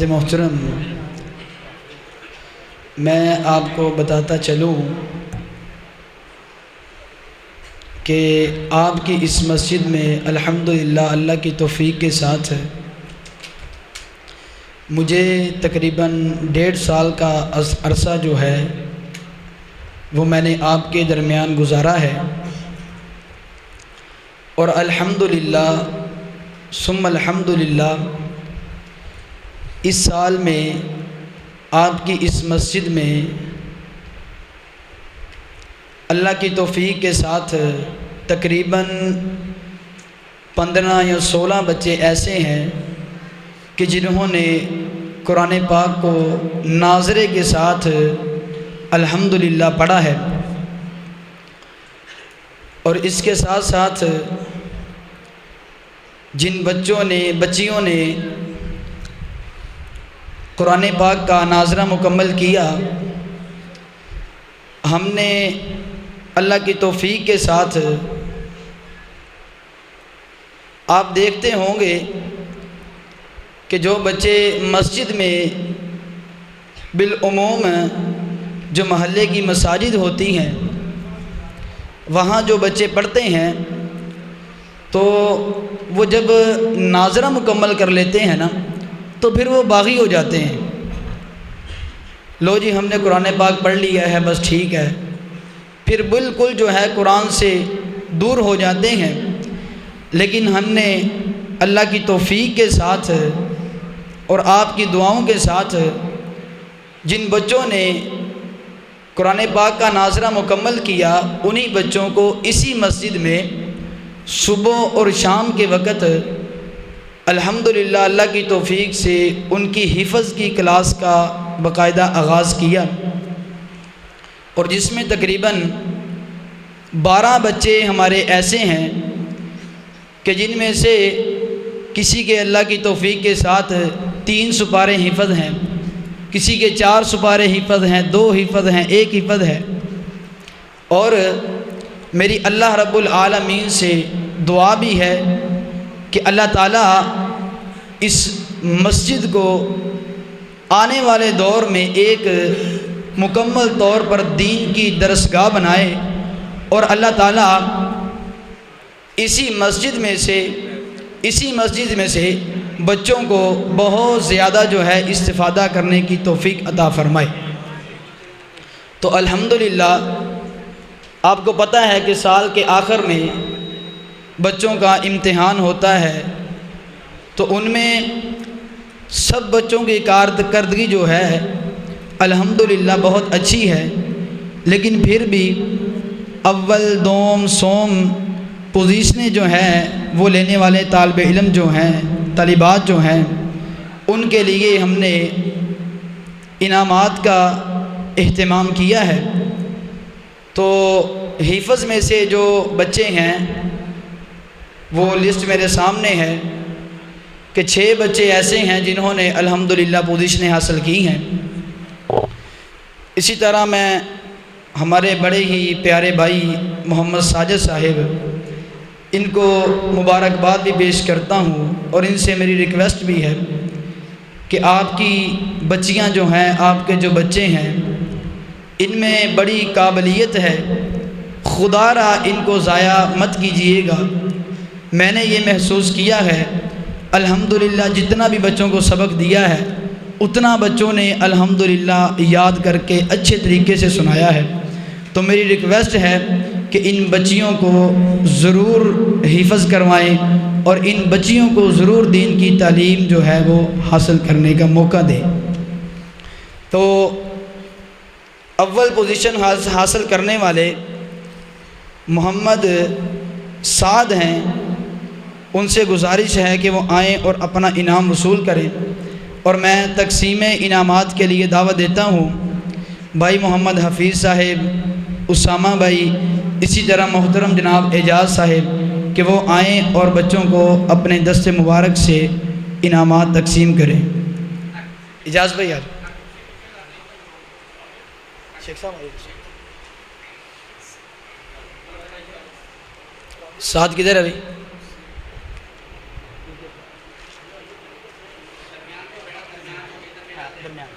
محترم، میں آپ کو بتاتا چلوں کہ آپ کی اس مسجد میں الحمدللہ اللہ کی توفیق کے ساتھ مجھے تقریباً 1.5 سال کا عرصہ جو ہے وہ میں نے آپ کے درمیان گزارا ہے، اور الحمدللہ ثم الحمدللہ اس سال میں آپ کی اس مسجد میں اللہ کی توفیق کے ساتھ تقریباً 15 یا 16 بچے ایسے ہیں کہ جنہوں نے قرآن پاک کو ناظرے کے ساتھ الحمدللہ پڑھا ہے، اور اس کے ساتھ ساتھ جن بچیوں نے قرآن پاک کا ناظرہ مکمل کیا، ہم نے اللہ کی توفیق کے ساتھ آپ دیکھتے ہوں گے کہ جو بچے مسجد میں بالعموم جو محلے کی مساجد ہوتی ہیں وہاں جو بچے پڑھتے ہیں تو وہ جب ناظرہ مکمل کر لیتے ہیں نا تو پھر وہ باغی ہو جاتے ہیں، لو جی ہم نے قرآن پاک پڑھ لیا ہے بس ٹھیک ہے، پھر بالکل جو ہے قرآن سے دور ہو جاتے ہیں۔ لیکن ہم نے اللہ کی توفیق کے ساتھ اور آپ کی دعاؤں کے ساتھ جن بچوں نے قرآن پاک کا ناظرہ مکمل کیا، انہی بچوں کو اسی مسجد میں صبح اور شام کے وقت الحمدللہ اللہ کی توفیق سے ان کی حفظ کی کلاس کا باقاعدہ آغاز کیا، اور جس میں تقریباً 12 بچے ہمارے ایسے ہیں کہ جن میں سے کسی کے اللہ کی توفیق کے ساتھ 3 سپارے حفظ ہیں، کسی کے 4 سپارے حفظ ہیں، 2 حفظ ہیں، 1 حفظ ہے، اور میری اللہ رب العالمین سے دعا بھی ہے کہ اللہ تعالیٰ اس مسجد کو آنے والے دور میں ایک مکمل طور پر دین کی درسگاہ بنائے، اور اللہ تعالیٰ اسی مسجد میں سے بچوں کو بہت زیادہ جو ہے استفادہ کرنے کی توفیق عطا فرمائے۔ تو الحمدللہ آپ کو پتہ ہے کہ سال کے آخر میں بچوں کا امتحان ہوتا ہے، تو ان میں سب بچوں کی کارکردگی جو ہے الحمدللہ بہت اچھی ہے، لیکن پھر بھی اول دوم سوم پوزیشنیں جو ہیں وہ لینے والے طالب علم جو ہیں، طالبات جو ہیں، ان کے لیے ہم نے انعامات کا اہتمام کیا ہے۔ تو حفظ میں سے جو بچے ہیں وہ لسٹ میرے سامنے ہے کہ 6 بچے ایسے ہیں جنہوں نے الحمدللہ پوزیشنیں حاصل کی ہیں۔ اسی طرح میں ہمارے بڑے ہی پیارے بھائی محمد ساجد صاحب، ان کو مبارکباد بھی پیش کرتا ہوں، اور ان سے میری ریکویسٹ بھی ہے کہ آپ کی بچیاں جو ہیں، آپ کے جو بچے ہیں، ان میں بڑی قابلیت ہے، خدا را ان کو ضائع مت کیجیے گا۔ میں نے یہ محسوس کیا ہے الحمدللہ جتنا بھی بچوں کو سبق دیا ہے اتنا بچوں نے الحمدللہ یاد کر کے اچھے طریقے سے سنایا ہے۔ تو میری ریکویسٹ ہے کہ ان بچیوں کو ضرور حفظ کروائیں، اور ان بچیوں کو ضرور دین کی تعلیم جو ہے وہ حاصل کرنے کا موقع دیں۔ تو اول پوزیشن حاصل کرنے والے محمد سعد ہیں، ان سے گزارش ہے کہ وہ آئیں اور اپنا انعام وصول کریں، اور میں تقسیم انعامات کے لیے دعوت دیتا ہوں بھائی محمد حفیظ صاحب، اسامہ بھائی، اسی طرح محترم جناب اعجاز صاحب کہ وہ آئیں اور بچوں کو اپنے دست مبارک سے انعامات تقسیم کریں۔ اعجاز بھائی یار شیخ صاحب ساتھ کدھر ہے بھائی؟ درمیان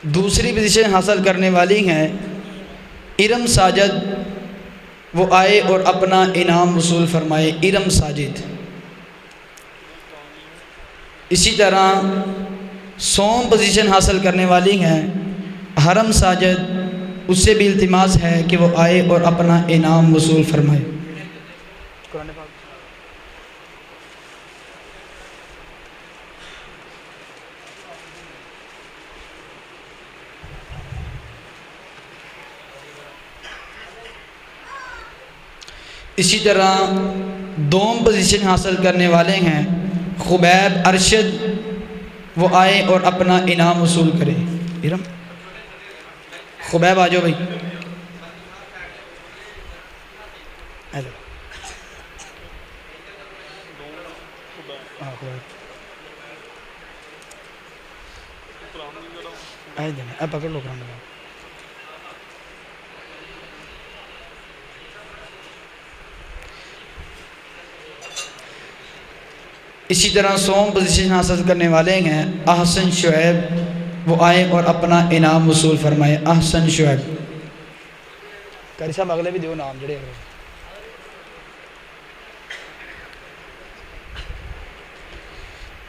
دوسری پوزیشن حاصل کرنے والی ہیں ارم ساجد، وہ آئے اور اپنا انعام وصول فرمائے، ارم ساجد۔ اسی طرح سوم پوزیشن حاصل کرنے والی ہیں حرم ساجد، اس سے بھی التماس ہے کہ وہ آئے اور اپنا انعام وصول فرمائے۔ قرآن پاک اسی طرح دوم پوزیشن حاصل کرنے والے ہیں خبیب ارشد، وہ آئے اور اپنا انعام وصول کرے۔ ارم خبیب آ جاؤ بھائی، ہیلو اب پکڑ لو قرآن۔ اسی طرح سوم پوزیشن حاصل کرنے والے ہیں احسن شعیب، وہ آئے اور اپنا انعام وصول فرمائے۔ احسن شعیب کاری صاحب اگلے بھی دیو نام جڑے اگلے۔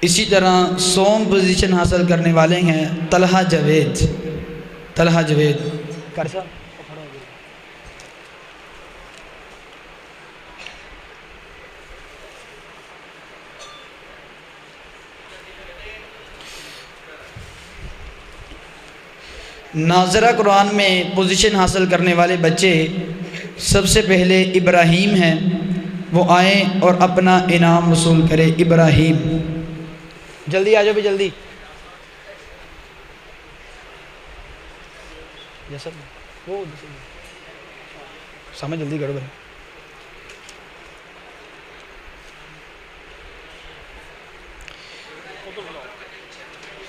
اسی طرح سوم پوزیشن حاصل کرنے والے ہیں طلحہ جاوید، طلحہ جاوید کاری صاحب۔ ناظرہ قرآن میں پوزیشن حاصل کرنے والے بچے سب سے پہلے ابراہیم ہیں، وہ آئیں اور اپنا انعام وصول کرے۔ ابراہیم جلدی آ جاؤ بھی جلدی، وہ سامنے جلدی کرو بھائی۔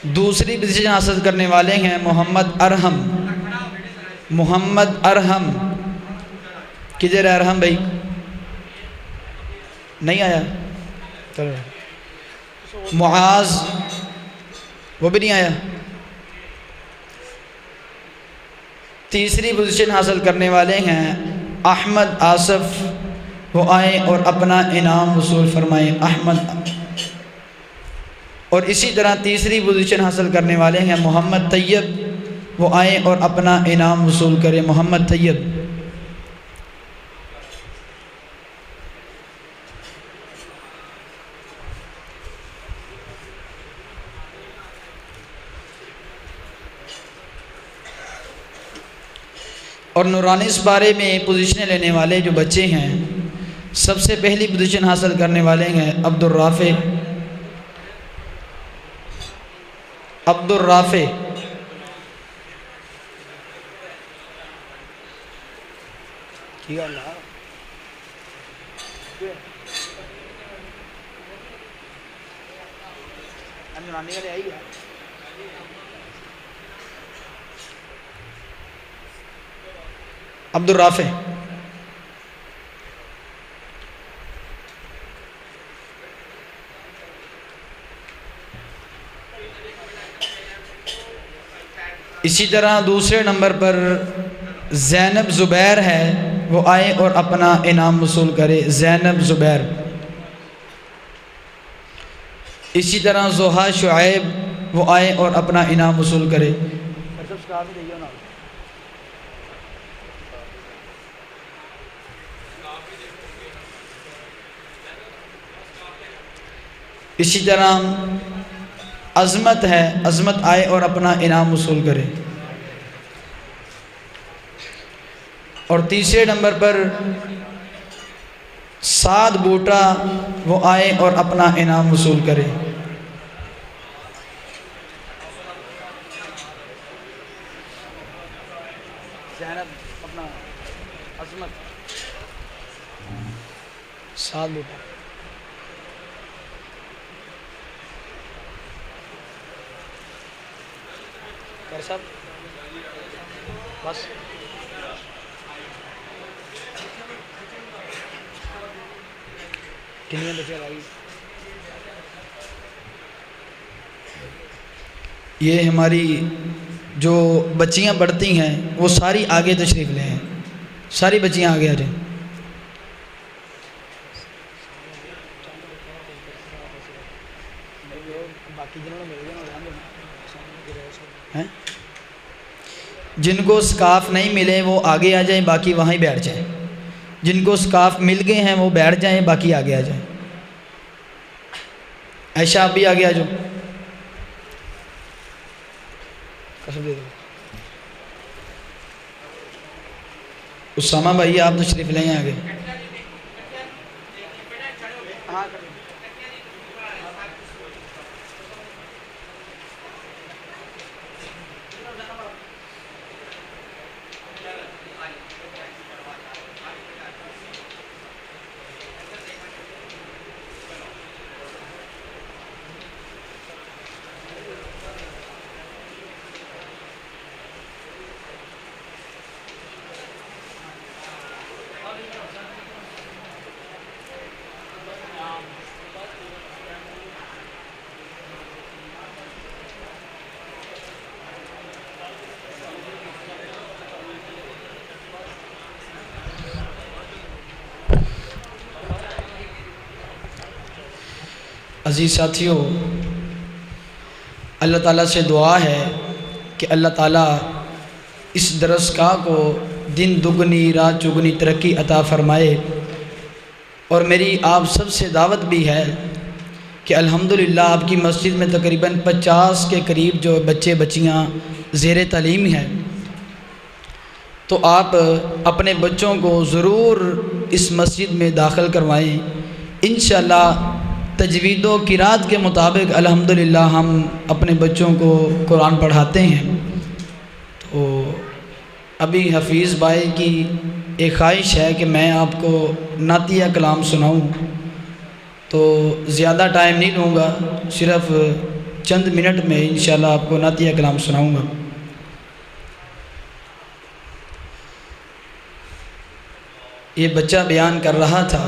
دوسری پوزیشن حاصل کرنے والے ہیں محمد ارحم، محمد ارحم کدھر ہے ارحم بھائی؟ نہیں آیا؟ معاذ وہ بھی نہیں آیا۔ تیسری پوزیشن حاصل کرنے والے ہیں احمد آصف، وہ آئیں اور اپنا انعام وصول فرمائیں۔ احمد۔ اور اسی طرح تیسری پوزیشن حاصل کرنے والے ہیں محمد طیب، وہ آئیں اور اپنا انعام وصول کریں۔ محمد طیب۔ اور نورانی اس بارے میں پوزیشنیں لینے والے جو بچے ہیں، سب سے پہلی پوزیشن حاصل کرنے والے ہیں عبد الرافع، عبد الرافع۔ عبد الرافع۔ اسی طرح دوسرے نمبر پر زینب زبیر ہے، وہ آئے اور اپنا انعام وصول کرے۔ زینب زبیر۔ اسی طرح زوہا شعیب، وہ آئے اور اپنا انعام وصول کرے۔ اسی طرح عظمت ہے، عظمت آئے اور اپنا انعام وصول کرے۔ اور تیسرے نمبر پر سعد بوٹا، وہ آئے اور اپنا انعام وصول کرے۔ سعد بوٹا۔ صاحب بس کنیاں بچے آ گئی. یہ ہماری جو بچیاں پڑھتی ہیں وہ ساری آگے تشریف لے ہیں. ساری بچیاں آگے آ جائیں. جن کو سکاف نہیں ملے وہ آگے آ جائیں، باقی وہاں ہی بیٹھ جائیں. جن کو سکاف مل گئے ہیں وہ بیٹھ جائیں، باقی آگے آ جائیں. عائشہ آپ بھی آگے آ جاؤ. اسامہ بھائی آپ تشریف لیں آگے. عزیز ساتھیوں، اللہ تعالیٰ سے دعا ہے کہ اللہ تعالیٰ اس درسگاہ کو دن دگنی رات چگنی ترقی عطا فرمائے. اور میری آپ سب سے دعوت بھی ہے کہ الحمدللہ آپ کی مسجد میں تقریباً 50 کے قریب جو بچے بچیاں زیر تعلیم ہیں، تو آپ اپنے بچوں کو ضرور اس مسجد میں داخل کروائیں. انشاءاللہ تجوید و قرات کے مطابق الحمدللہ ہم اپنے بچوں کو قرآن پڑھاتے ہیں. تو ابھی حفیظ بھائی کی ایک خواہش ہے کہ میں آپ کو نعتیہ کلام سناؤں، تو زیادہ ٹائم نہیں لوں گا، صرف چند منٹ میں انشاءاللہ آپ کو نعتیہ کلام سناؤں گا. یہ بچہ بیان کر رہا تھا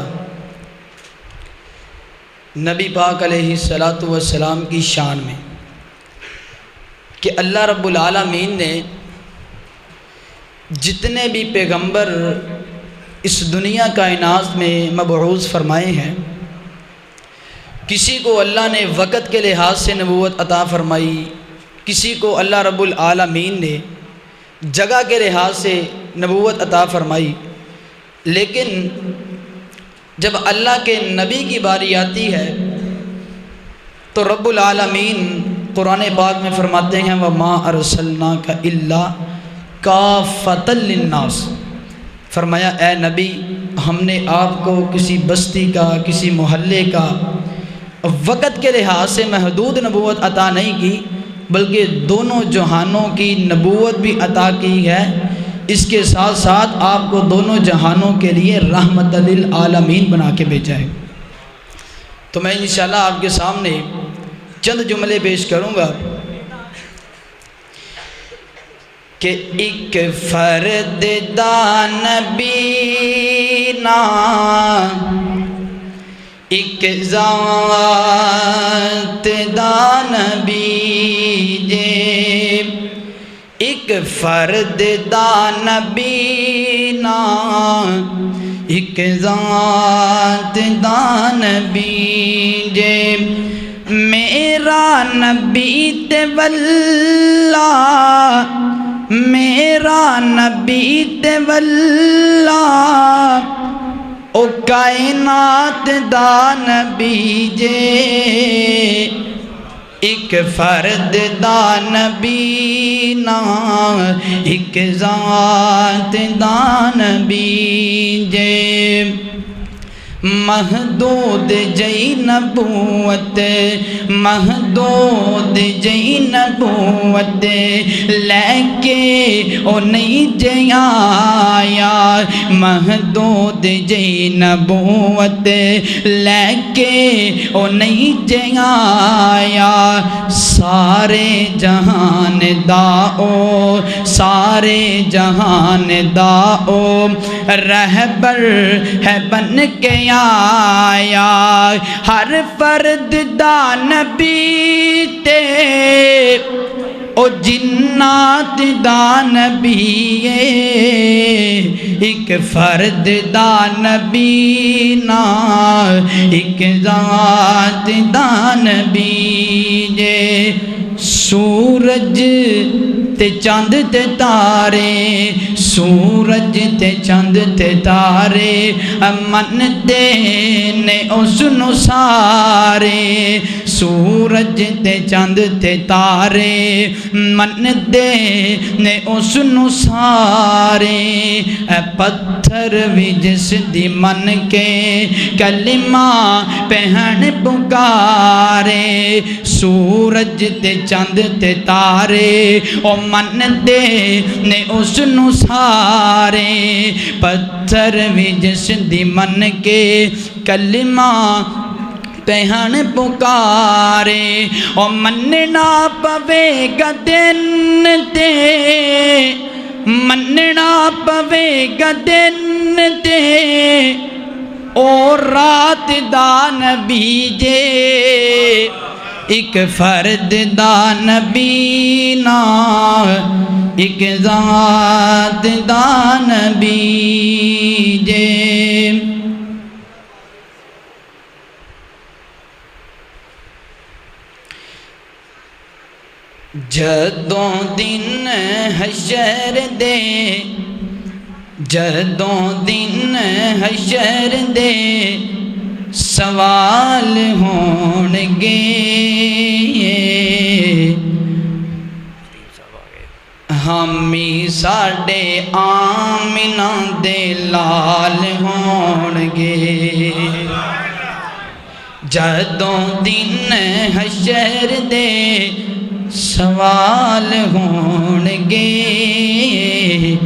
نبی پاک علیہ الصلاۃ والسلام کی شان میں کہ اللہ رب العالمین نے جتنے بھی پیغمبر اس دنیا کائنات میں مبعوث فرمائے ہیں، کسی کو اللہ نے وقت کے لحاظ سے نبوت عطا فرمائی، کسی کو اللہ رب العالمین نے جگہ کے لحاظ سے نبوت عطا فرمائی. لیکن جب اللہ کے نبی کی باری آتی ہے تو رب العالمین قرآن پاک میں فرماتے ہیں وَمَا أَرْسَلْنَاكَ إِلَّا كَافَّةً لِلنَّاسِ. فرمایا اے نبی، ہم نے آپ کو کسی بستی کا، کسی محلے کا وقت کے لحاظ سے محدود نبوت عطا نہیں کی، بلکہ دونوں جہانوں کی نبوت بھی عطا کی ہے. اس کے ساتھ ساتھ آپ کو دونوں جہانوں کے لیے رحمت للعالمین بنا کے بھیجا ہے. تو میں انشاءاللہ آپ کے سامنے چند جملے پیش کروں گا کہ ایک فرد نبی نا ایک ذات نبی جے، ایک فرد نبی نا ایک ذات نبی جے، میرا نبی تے واللہ، میرا نبی تے واللہ او کائنات دا نبی جے، ایک فرد دا نبی نا ایک ذات دا نبی جے. محدود جئی نبوت محدود جئی نبوت لے کے او نہیں جے آیا محدود جئی نبوت لے کے او نہیں جے آیا سارے جہان داؤ سارے جہان داؤ رہبر ہے بن کے آیا ہر فرد دا نبی تے او جنات دا نبی ایک فرد دا نبی نا ایک ذات دا نبی جے سورج تے چاند تے تارے سورج تے چاند تے تارے من دے نے اس نو سارے سورج تے چاند تے تارے من دے نے اس نو سارے پتھر بھی جس دی من کے کلمہ پہن پکارے سورج تے چاند تے تارے او من دے نے اس نو سارے پتھر بھی جس دی من کے کلمہ پہن پکارے او مننا پوے گا دن تے مننا پوے گا دن تے او رات دا نبی جے ایک فرد دا نبی نا ایک ذات دا نبی جے جدوں دن حشر دے جدوں دن حشر دے سوال ہون گے ہمی ساڈے آمنہ دے لال ہون گے جدوں دن حشر دے سوال ہون گے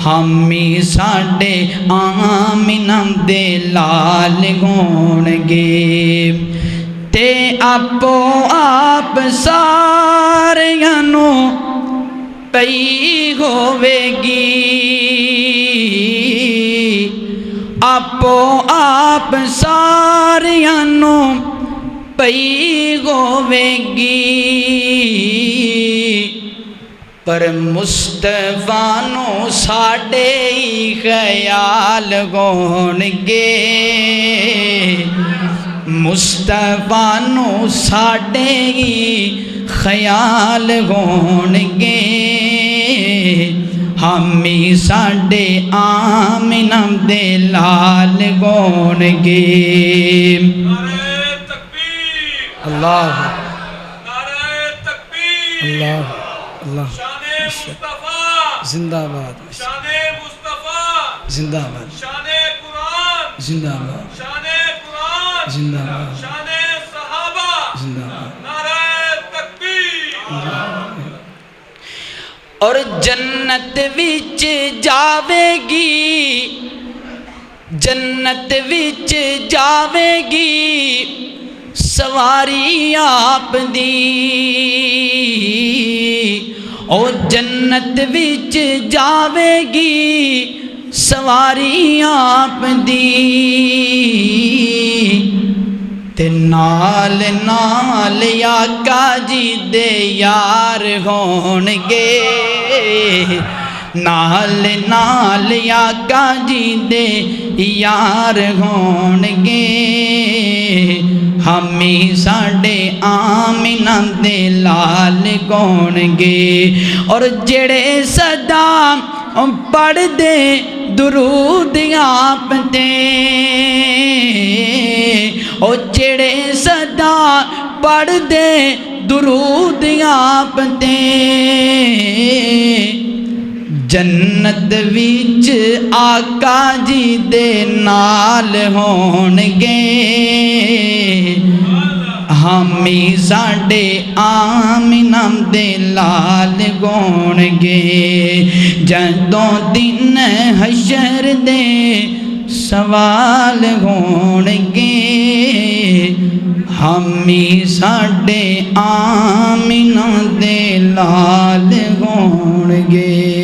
ہمی ساڈے آمنہ دے لال ہون گے تے آپو آپ ساریاں نو پئی ہوے گی آپو آپ ساریاں نو پئی ہوے گی پر مصطفیٰ نو ساڈے ہی خیال ہون گے مصطفیٰ نو ساڈے ہی خیال ہون گے ہمی ساڈے آمنہ دے لال ہون گے اللہ اللہ اللہ زندہ آباد زندہ آباد زندہ آباد زندہ آباد زندہ آباد اور جنت وچ جاوے گی جنت وچ جاوے گی سواری آپ دی او جنت وچ جاوے گی سواری آپ دی تے نال نال آقا جی دے یار ہون گے نال نال آقا جی دے یار ہون گے ہمی ساڈے آمنہ دے لال ہون گے اور جڑے صدا پڑھ دے درود آپ تے او جڑے صدا پڑھ دے درود آپ تے جنت وچ آقا جی دے نال ہون گے حامی ساڈے آمنہ دے لال ہون گے جدوں دن حشر دے سوال ہون گے حامی ساڈے آمنہ دے لال ہون گے